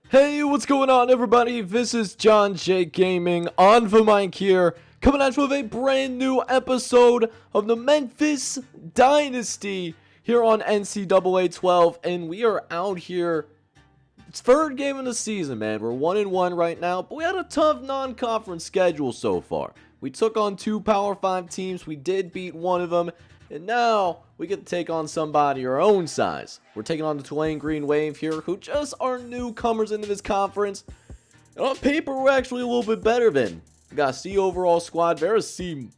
Hey, what's going on, everybody? This is John J Gaming on the mic here, coming at you with a brand new episode of the Memphis Dynasty here on NCAA 12, and we are out here. It's third game of the season, man. We're 1-1 right now, but we had a tough non-conference schedule so far. We took on two Power 5 teams. We did beat one of them, and now we get to take on somebody our own size. We're taking on the Tulane Green Wave here, who just are newcomers into this conference. And on paper, we're actually a little bit better than. We got a C overall squad. They're a C-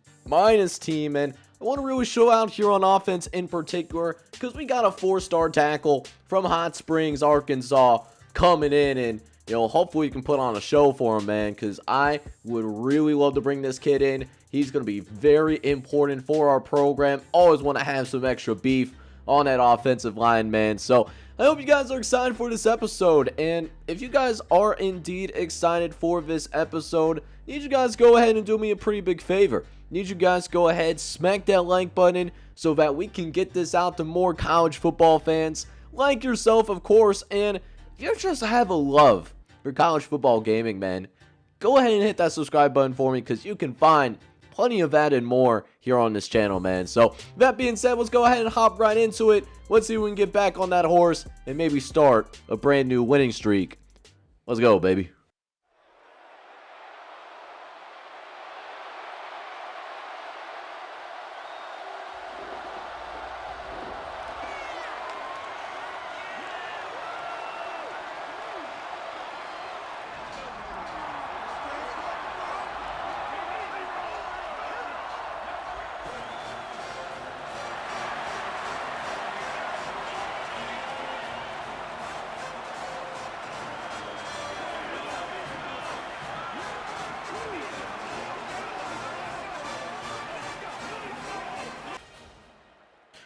team, and I want to really show out here on offense in particular because we got a 4-star tackle from Hot Springs, Arkansas, coming in, and hopefully we can put on a show for him, man, because I would really love to bring this kid in. He's going to be very important for our program. Always want to have some extra beef on that offensive line, man. So I hope you guys are excited for this episode. And if you guys are indeed excited for this episode, I need you guys go ahead and do me a pretty big favor. I need you guys go ahead, smack that like button so that we can get this out to more college football fans like yourself, of course. And if you just have a love for college football gaming, man, go ahead and hit that subscribe button for me because you can find plenty of that and more here on this channel, man. So that being said, let's go ahead and hop right into it. Let's see if we can get back on that horse and maybe start a brand new winning streak. Let's go, baby.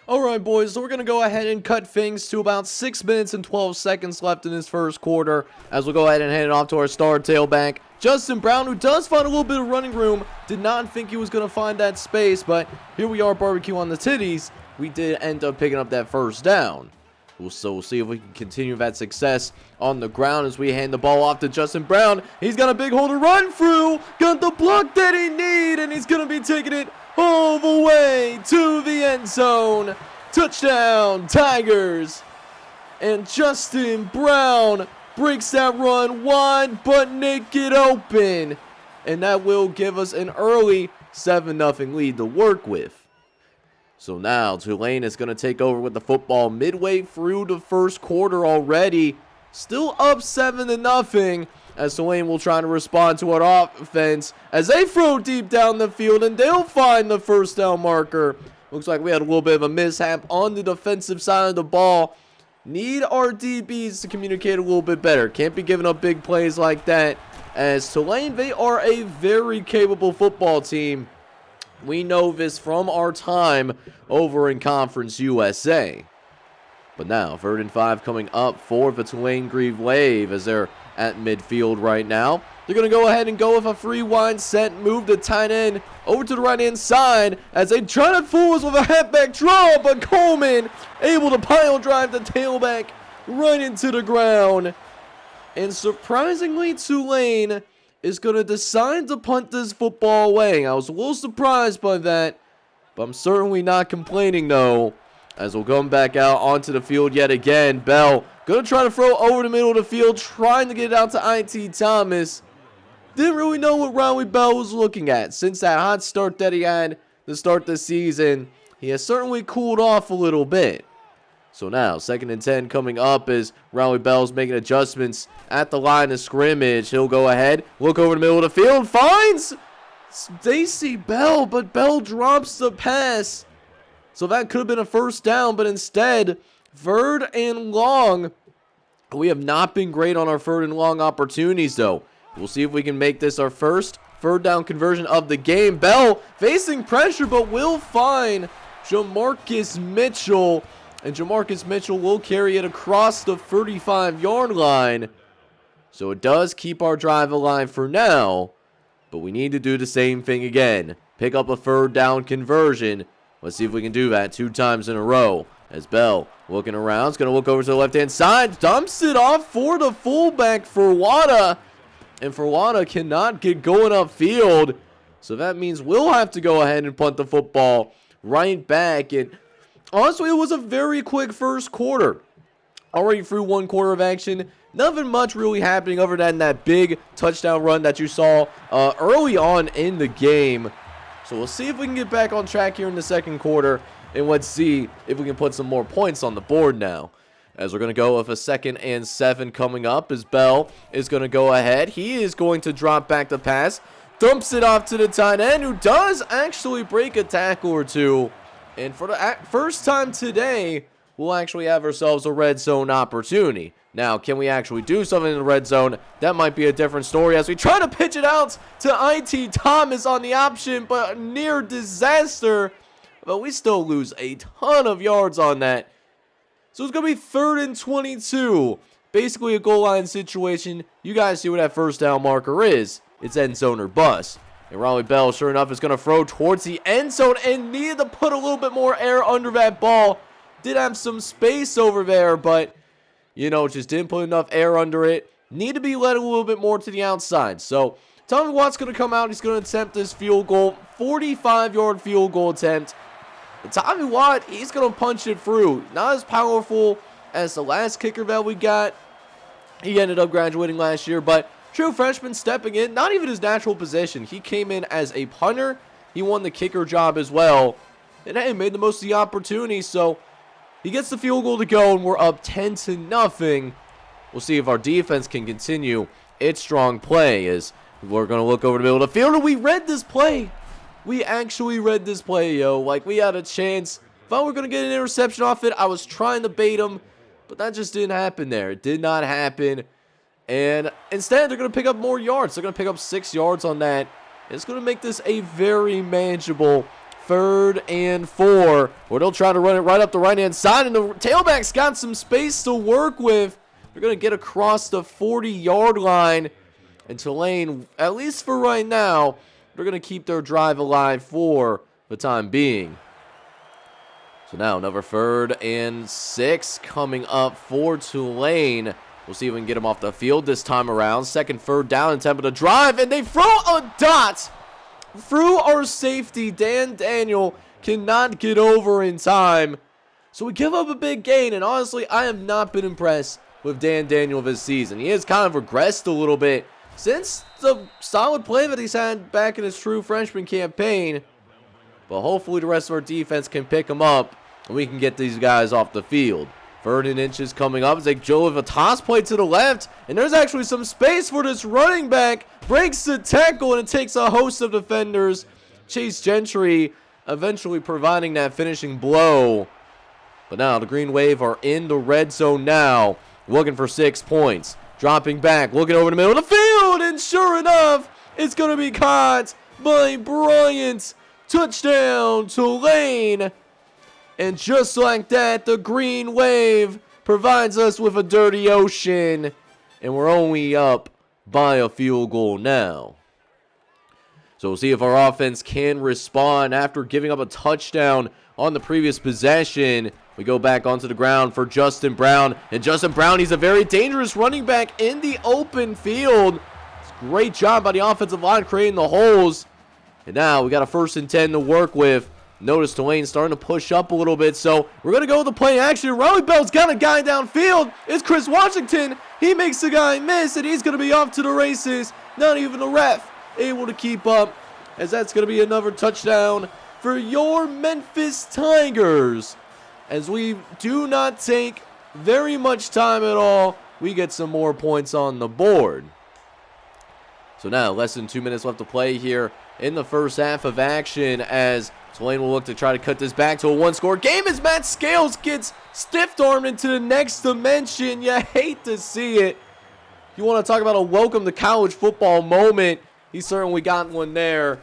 Alright, boys, so we're going to go ahead and cut things to about 6 minutes and 12 seconds left in this first quarter, as we'll go ahead and hand it off to our star tailback, Justin Brown, who does find a little bit of running room. Did not think he was going to find that space, but here we are, barbecue on the titties. We did end up picking up that first down. So we'll see if we can continue that success on the ground as we hand the ball off to Justin Brown. He's got a big hole to run through, got the block that he needs, and he's going to be taking it all the way to the end zone. Touchdown, Tigers. And Justin Brown breaks that run wide but naked open. And that will give us an early 7-0 lead to work with. So now Tulane is going to take over with the football midway through the first quarter already. Still up 7-0. As Tulane will try to respond to our offense as they throw deep down the field, and they'll find the first down marker. Looks like we had a little bit of a mishap on the defensive side of the ball. Need our DBs to communicate a little bit better. Can't be giving up big plays like that. As Tulane, they are a very capable football team. We know this from our time over in Conference USA. But now, 3rd and 5 coming up for the Tulane Green Wave as they're at midfield right now. They're going to go ahead and go with a free wide set, move the tight end over to the right-hand side as they try to fool us with a halfback draw, but Coleman able to pile drive the tailback right into the ground. And surprisingly, Tulane is going to decide to punt this football away. I was a little surprised by that, but I'm certainly not complaining, though, as we'll come back out onto the field yet again. Bell going to try to throw over the middle of the field, trying to get it out to IT Thomas. Didn't really know what Riley Bell was looking at. Since that hot start that he had to start the season, he has certainly cooled off a little bit. So now, 2nd and 10 coming up as Riley Bell's making adjustments at the line of scrimmage. He'll go ahead, look over the middle of the field, finds Stacy Bell, but Bell drops the pass. So that could have been a first down, but instead, 3rd and long. We have not been great on our 3rd and long opportunities, though. We'll see if we can make this our first 3rd down conversion of the game. Bell facing pressure, but will find Jamarcus Mitchell. And Jamarcus Mitchell will carry it across the 35-yard line. So it does keep our drive alive for now. But we need to do the same thing again. Pick up a 3rd down conversion. Let's see if we can do that 2 times in a row. As Bell looking around, is going to look over to the left-hand side, dumps it off for the fullback for Wada. And Furwada cannot get going upfield. So that means we'll have to go ahead and punt the football right back. And honestly, it was a very quick first quarter. Already through one quarter of action. Nothing much really happening other than that big touchdown run that you saw early on in the game. So we'll see if we can get back on track here in the second quarter. And let's see if we can put some more points on the board now. As we're going to go with a 2nd and 7 coming up, as Bell is going to go ahead. He is going to drop back the pass. Dumps it off to the tight end, who does actually break a tackle or two. And for the first time today, we'll actually have ourselves a red zone opportunity. Now, can we actually do something in the red zone? That might be a different story as we try to pitch it out to IT Thomas on the option, but near disaster. But we still lose a ton of yards on that. So it's going to be 3rd and 22. Basically a goal line situation. You guys see what that first down marker is. It's end zone or bust. And Riley Bell, sure enough, is going to throw towards the end zone and needed to put a little bit more air under that ball. Did have some space over there, but, you know, just didn't put enough air under it. Need to be led a little bit more to the outside. So Tommy Watt's going to come out. He's going to attempt this field goal. 45-yard field goal attempt. And Tommy Watt, he's going to punch it through. Not as powerful as the last kicker that we got. He ended up graduating last year, but true freshman stepping in. Not even his natural position. He came in as a punter. He won the kicker job as well. And hey, made the most of the opportunity. So he gets the field goal to go, and we're up 10-0. We'll see if our defense can continue its strong play as we're going to look over the middle of the field. And we read this play. We actually read this play, yo. Like, we had a chance. If I were going to get an interception off it, I was trying to bait him. But that just didn't happen there. It did not happen. And instead, they're going to pick up more yards. They're going to pick up 6 yards on that. It's going to make this a very manageable 3rd and 4. Where they'll try to run it right up the right-hand side. And the tailback's got some space to work with. They're going to get across the 40-yard line. And Tulane, at least for right now, they're going to keep their drive alive for the time being. So now another 3rd and 6 coming up for Tulane. We'll see if we can get them off the field this time around. 2nd, 3rd down, attempt to drive, and they throw a dot through our safety. Dan Daniel cannot get over in time. So we give up a big gain, and honestly, I have not been impressed with Dan Daniel this season. He has kind of regressed a little bit since the solid play that he's had back in his true freshman campaign. But hopefully the rest of our defense can pick him up and we can get these guys off the field. 3rd and inches coming up. It's like Joe with a toss play to the left. And there's actually some space for this running back. Breaks the tackle and it takes a host of defenders. Chase Gentry eventually providing that finishing blow. But now the Green Wave are in the red zone now. Looking for 6 points. Dropping back, looking over the middle of the field, and sure enough, it's going to be caught by Bryant. Touchdown, Tulane. And just like that, the Green Wave provides us with a dirty ocean, and we're only up by a field goal now. So we'll see if our offense can respond after giving up a touchdown on the previous possession. We go back onto the ground for Justin Brown. And Justin Brown, he's a very dangerous running back in the open field. It's a great job by the offensive line creating the holes. And now we got a 1st and 10 to work with. Notice Tulane starting to push up a little bit. So we're going to go with the play action. Riley Bell's got a guy downfield. It's Chris Washington. He makes the guy miss, and he's going to be off to the races. Not even the ref able to keep up, as that's going to be another touchdown for your Memphis Tigers. As we do not take very much time at all, we get some more points on the board. So now, less than 2 minutes left to play here in the first half of action, as Tulane will look to try to cut this back to a 1-score game as Matt Scales gets stiff-armed into the next dimension. You hate to see it. You want to talk about a welcome to college football moment. He certainly got one there.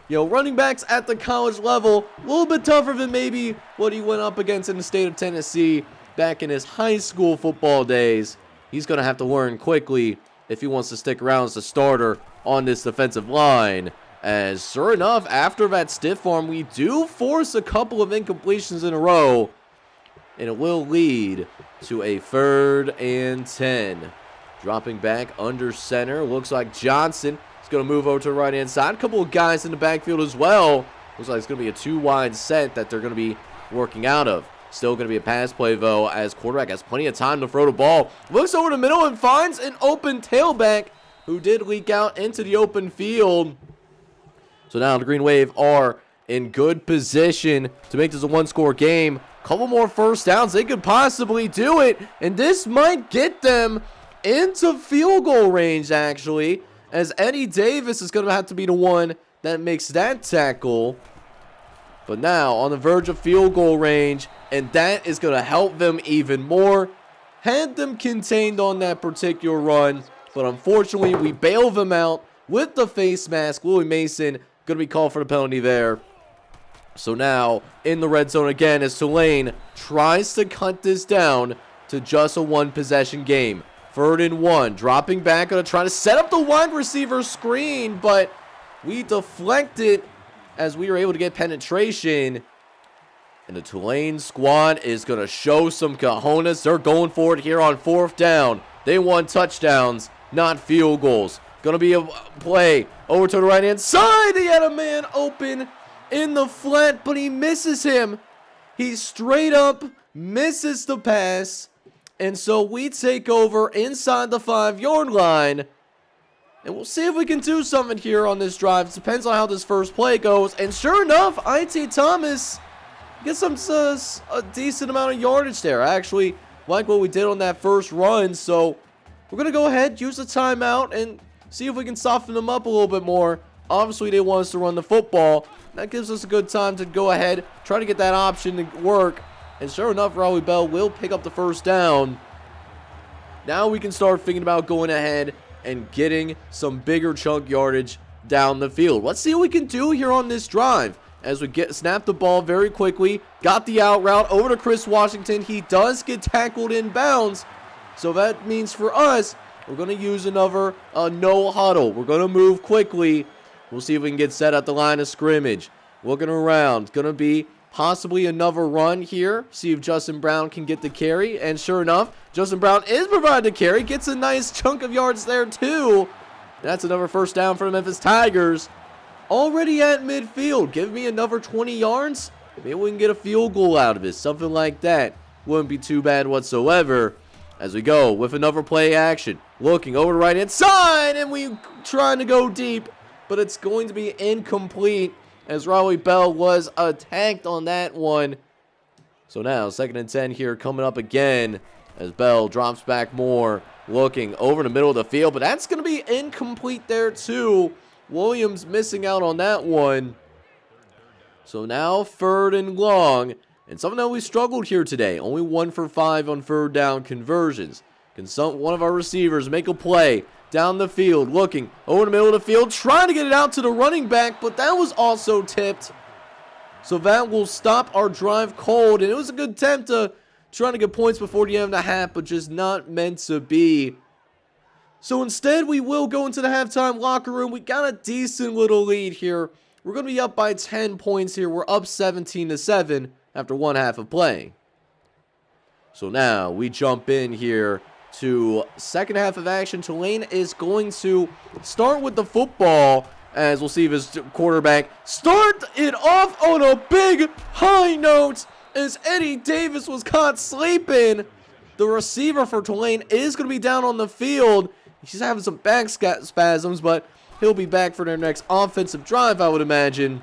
You know, running backs at the college level, a little bit tougher than maybe what he went up against in the state of Tennessee back in his high school football days. He's going to have to learn quickly if he wants to stick around as a starter on this defensive line. As sure enough, after that stiff arm, we do force a couple of incompletions in a row. and it will lead to a 3rd and 10. Dropping back under center. Looks like Johnson is going to move over to the right-hand side. A couple of guys in the backfield as well. Looks like it's going to be a 2-wide set that they're going to be working out of. Still going to be a pass play, though, as quarterback has plenty of time to throw the ball. Looks over the middle and finds an open tailback who did leak out into the open field. So now the Green Wave are in good position to make this a 1-score game. Couple more first downs. They could possibly do it, and this might get them into field goal range, actually, as Eddie Davis is going to have to be the one that makes that tackle. But now on the verge of field goal range, and that is going to help them even more. Had them contained on that particular run, but unfortunately we bail them out with the face mask. Willie Mason going to be called for the penalty there. So now in the red zone again as Tulane tries to cut this down to just a 1-possession game. 3rd and 1, dropping back, going to try to set up the wide receiver screen, but we deflect it as we were able to get penetration. And the Tulane squad is going to show some cojones. They're going for it here on 4th down. They want touchdowns, not field goals. Going to be a play over to the right-hand side. He had a man open in the flat, but he misses him. He straight up misses the pass. And so we take over inside the 5-yard line. And we'll see if we can do something here on this drive. It depends on how this first play goes. And sure enough, St. Thomas gets a decent amount of yardage there. I actually like what we did on that first run. So we're going to go ahead, use the timeout, and see if we can soften them up a little bit more. Obviously, they want us to run the football. That gives us a good time to go ahead, try to get that option to work. And sure enough, Raleigh Bell will pick up the first down. Now we can start thinking about going ahead and getting some bigger chunk yardage down the field. Let's see what we can do here on this drive as we snap the ball very quickly. Got the out route over to Chris Washington. He does get tackled in bounds. So that means for us, we're going to use another no huddle. We're going to move quickly. We'll see if we can get set at the line of scrimmage. Looking around. Going to be possibly another run here. See if Justin Brown can get the carry. And sure enough, Justin Brown is provided the carry. Gets a nice chunk of yards there too. That's another first down for the Memphis Tigers. Already at midfield. Give me another 20 yards. Maybe we can get a field goal out of it. Something like that. Wouldn't be too bad whatsoever. As we go with another play action. Looking over the right hand side. And we trying to go deep. But it's going to be incomplete. As Raleigh Bell was attacked on that one. So now 2nd and 10 here coming up again. As Bell drops back more. Looking over the middle of the field. But that's going to be incomplete there too. Williams missing out on that one. So now 3rd and long. And something that we struggled here today. Only 1 for 5 on 3rd down conversions. Can one of our receivers make a play down the field? Looking over the middle of the field. Trying to get it out to the running back. But that was also tipped. So that will stop our drive cold. And it was a good attempt to trying to get points before the end of the half. But just not meant to be. So instead we will go into the halftime locker room. We got a decent little lead here. We're going to be up by 10 points here. We're up 17-7 after 1 half of play. So now we jump in here to 2nd half of action. Tulane is going to start with the football as we'll see if his quarterback start it off on a big high note as Eddie Davis was caught sleeping. The receiver for Tulane is going to be down on the field. He's having some back spasms, but he'll be back for their next offensive drive, I would imagine.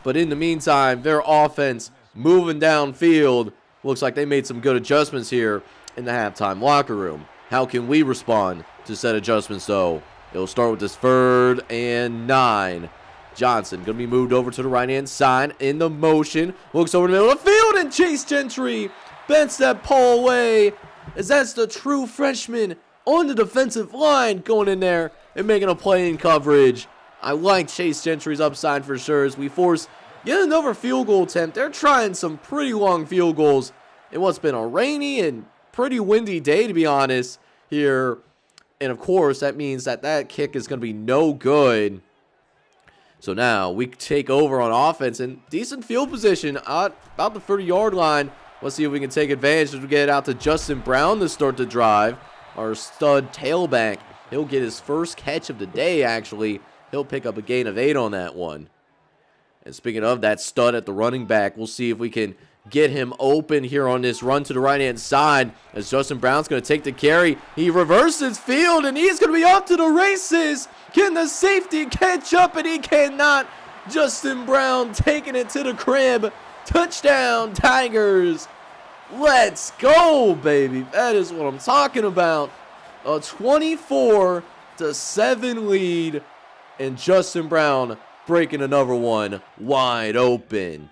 But in the meantime, their offense moving downfield. Looks like they made some good adjustments here in the halftime locker room. How can we respond to said adjustments, though? It'll start with this 3rd and 9. Johnson going to be moved over to the right-hand side in the motion. Looks over the middle of the field, and Chase Gentry bends that ball away as that's the true freshman on the defensive line going in there and making a play in coverage. I like Chase Gentry's upside for sure as we force yet another field goal attempt. They're trying some pretty long field goals in what's been a rainy and pretty windy day, to be honest, here. And of course, that means that kick is going to be no good. So now we take over on offense in decent field position at about the 30-yard line. Let's see if we can take advantage as we get it out to Justin Brown to start the drive. Our stud tailback. He'll get his first catch of the day, actually. He'll pick up a gain of 8 on that one. And speaking of that stud at the running back, we'll see if we can get him open here on this run to the right-hand side as Justin Brown's going to take the carry. He reverses field, and he's going to be off to the races. Can the safety catch up? And he cannot. Justin Brown taking it to the crib. Touchdown, Tigers. Let's go, baby. That is what I'm talking about. A 24-7 lead, and Justin Brown breaking another one wide open.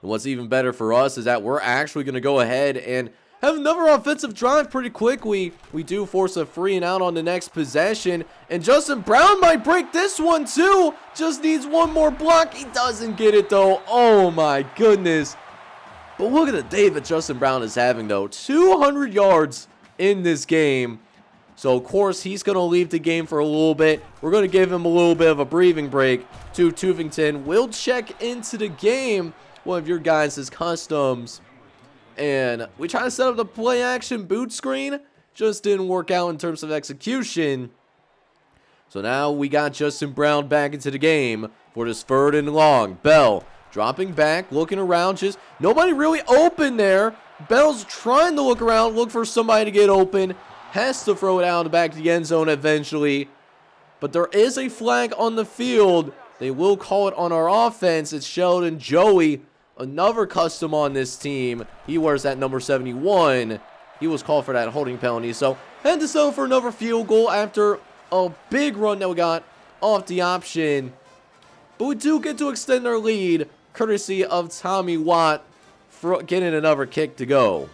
And what's even better for us is that we're actually going to go ahead and have another offensive drive pretty quickly. We do force a 3 and out on the next possession, and Justin Brown might break this one too. Just needs one more block. He doesn't get it though. Oh my goodness. But look at the day that Justin Brown is having though. 200 yards in this game. So of course he's going to leave the game for a little bit. We're going to give him a little bit of a breathing break. Tufington will check into the game. One of your guys' customs. And we try to set up the play action boot screen. Just didn't work out in terms of execution. So now we got Justin Brown back into the game for this 3rd and long. Bell dropping back, looking around. Just nobody really open there. Bell's trying to look around, look for somebody to get open. Has to throw it out the back of the end zone eventually. But there is a flag on the field. They will call it on our offense. It's Sheldon Joey. Another custom on this team. He wears that number 71. He was called for that holding penalty. So, had to settle for another field goal after a big run that we got off the option. But we do get to extend our lead, courtesy of Tommy Watt for getting another kick to go.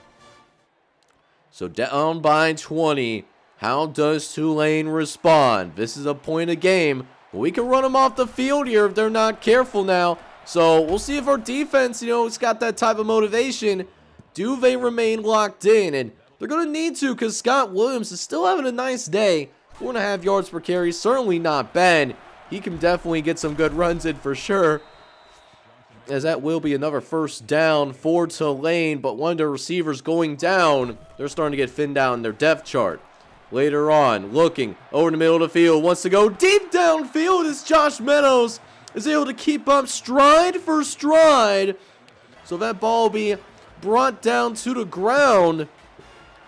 So, down by 20. How does Tulane respond? This is a point of game. We can run them off the field here if they're not careful now. So, we'll see if our defense, it's got that type of motivation. Do they remain locked in? And they're going to need to because Scott Williams is still having a nice day. 4.5 yards per carry, certainly not bad. He can definitely get some good runs in for sure. As that will be another first down for Tulane. But one of the receivers going down. They're starting to get thinned down in their depth chart. Later on, looking over the middle of the field. Wants to go deep downfield as Josh Meadows is able to keep up stride for stride. So that ball will be brought down to the ground.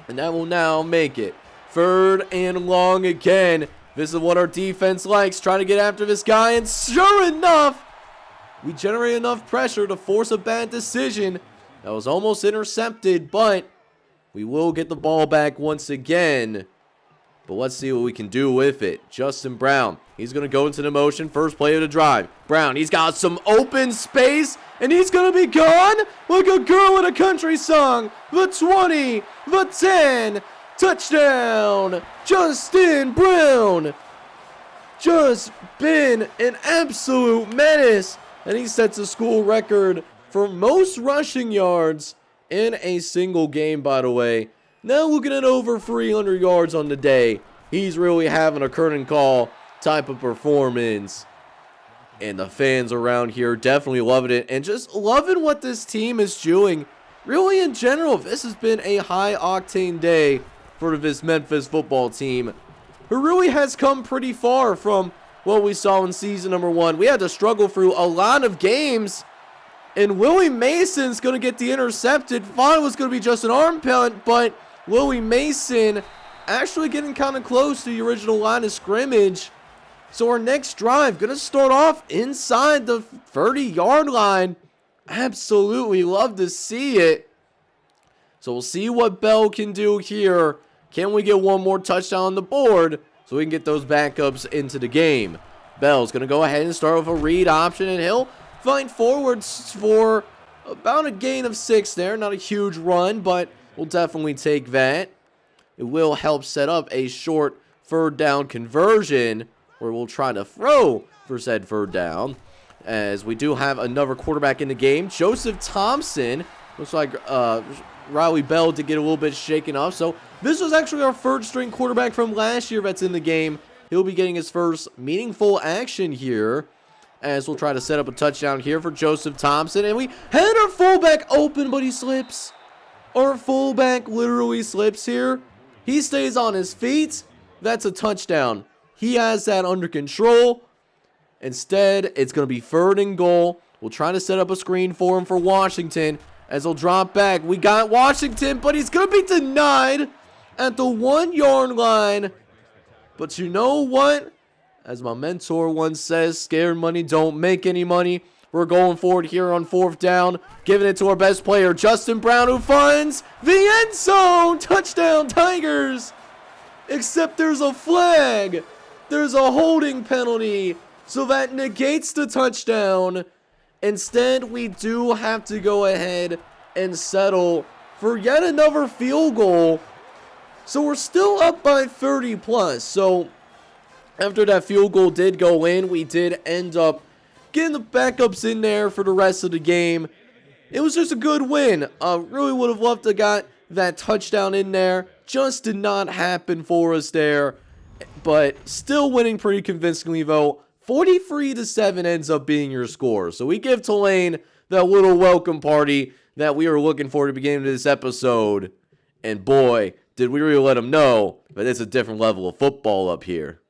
And that will now make it 3rd and long again. This is what our defense likes. Trying to get after this guy. And sure enough, we generate enough pressure to force a bad decision. That was almost intercepted, but we will get the ball back once again. But let's see what we can do with it. Justin Brown, he's going to go into the motion. First play of the drive. Brown, he's got some open space, and he's going to be gone like a girl in a country song. The 20, the 10, touchdown, Justin Brown. Just been an absolute menace, and he sets a school record for most rushing yards in a single game, by the way. Now looking at over 300 yards on the day. He's really having a curtain call type of performance. And the fans around here definitely loving it. And just loving what this team is doing. Really in general, this has been a high octane day for this Memphis football team. Who really has come pretty far from what we saw in season number 1. We had to struggle through a lot of games. And Willie Mason's going to get the intercepted. Thought it was going to be just an arm punt, but Willie Mason actually getting kind of close to the original line of scrimmage. So our next drive going to start off inside the 30-yard line. Absolutely love to see it. So we'll see what Bell can do here. Can we get one more touchdown on the board so we can get those backups into the game? Bell's going to go ahead and start with a read option, and he'll find forwards for about a gain of 6 there. Not a huge run, but we'll definitely take that. It will help set up a short 3rd down conversion where we'll try to throw for said 3rd down. As we do have another quarterback in the game, Joseph Thompson. Looks like Riley Bell to get a little bit shaken up. So this was actually our 3rd string quarterback from last year that's in the game. He'll be getting his first meaningful action here. as we'll try to set up a touchdown here for Joseph Thompson. And we had our fullback open, but he slips. Our fullback literally slips here. He stays on his feet. That's a touchdown. He has that under control. Instead, it's going to be 3rd and goal. We'll try to set up a screen for him for Washington as he'll drop back. We got Washington, but he's going to be denied at the 1-yard line. But you know what? As my mentor once says, scared money don't make any money. We're going forward here on 4th down, giving it to our best player, Justin Brown, who finds the end zone. Touchdown, Tigers. Except there's a flag. There's a holding penalty, so that negates the touchdown. Instead, we do have to go ahead and settle for yet another field goal. So we're still up by 30 plus. So after that field goal did go in, we did end up getting the backups in there for the rest of the game. It was just a good win. Really would have loved to got that touchdown in there. Just did not happen for us there. But still winning pretty convincingly though. 43-7 ends up being your score. So we give Tulane that little welcome party that we were looking for at the beginning of this episode. And boy, did we really let them know that it's a different level of football up here.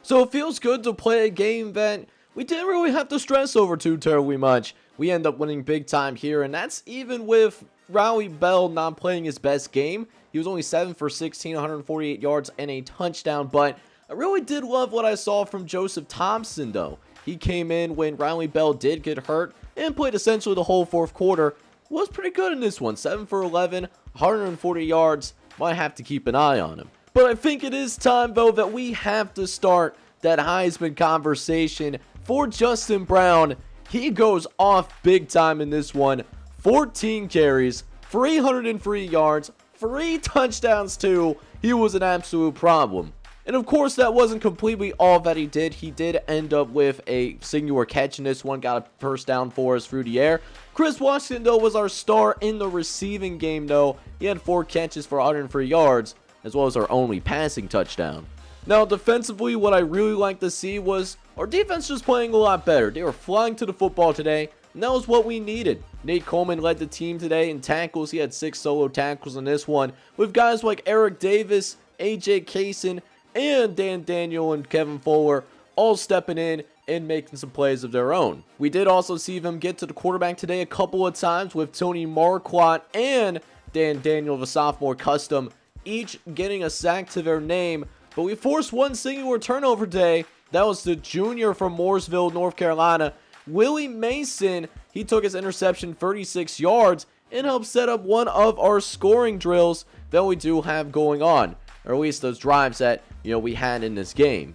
So it feels good to play a game that we didn't really have to stress over too terribly much. We end up winning big time here, and that's even with Riley Bell not playing his best game. He was only 7 for 16, 148 yards and a touchdown, but I really did love what I saw from Joseph Thompson though. He came in when Riley Bell did get hurt and played essentially the whole 4th quarter. Was pretty good in this one. 7 for 11, 140 yards. Might have to keep an eye on him. But I think it is time, though, that we have to start that Heisman conversation for Justin Brown. He goes off big time in this one. 14 carries, 303 yards, 3 touchdowns too. He was an absolute problem. And of course, that wasn't completely all that he did. He did end up with a singular catch in this one. Got a first down for us through the air. Chris Washington, though, was our star in the receiving game, though. He had 4 catches for 103 yards, as well as our only passing touchdown. Now, defensively, what I really like to see was our defense just playing a lot better. They were flying to the football today, and that was what we needed. Nate Coleman led the team today in tackles. He had 6 solo tackles in this one, with guys like Eric Davis, AJ Kaysen, and Dan Daniel and Kevin Fuller all stepping in and making some plays of their own. We did also see them get to the quarterback today a couple of times with Tony Marquardt and Dan Daniel, the sophomore custom, each getting a sack to their name. But we forced one singular turnover today. That was the junior from Mooresville, North Carolina, Willie Mason. He took his interception 36 yards and helped set up one of our scoring drills that we do have going on. Or at least those drives that, we had in this game.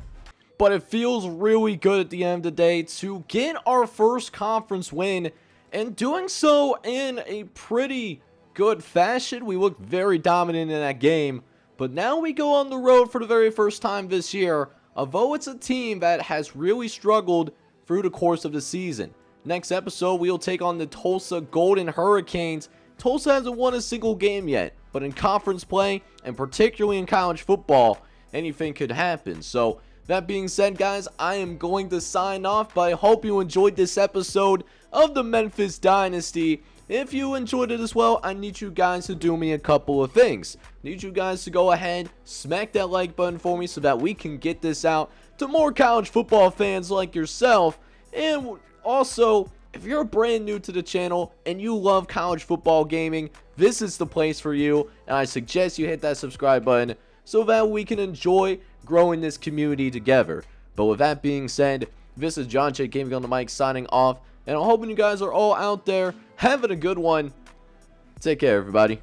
But it feels really good at the end of the day to get our first conference win, and doing so in a pretty good fashion. We looked very dominant in that game, but now we go on the road for the very first time this year, although it's a team that has really struggled through the course of the season. Next episode, we'll take on the Tulsa Golden Hurricanes. Tulsa hasn't won a single game yet, but in conference play, and particularly in college football, anything could happen. So that being said, guys, I am going to sign off, but I hope you enjoyed this episode of the Memphis Dynasty. If you enjoyed it as well, I need you guys to do me a couple of things. I need you guys to go ahead, smack that like button for me so that we can get this out to more college football fans like yourself. And also, if you're brand new to the channel and you love college football gaming, this is the place for you, and I suggest you hit that subscribe button so that we can enjoy growing this community together. But with that being said, this is John J. Gaming on the mic signing off, and I'm hoping you guys are all out there having a good one. Take care, everybody.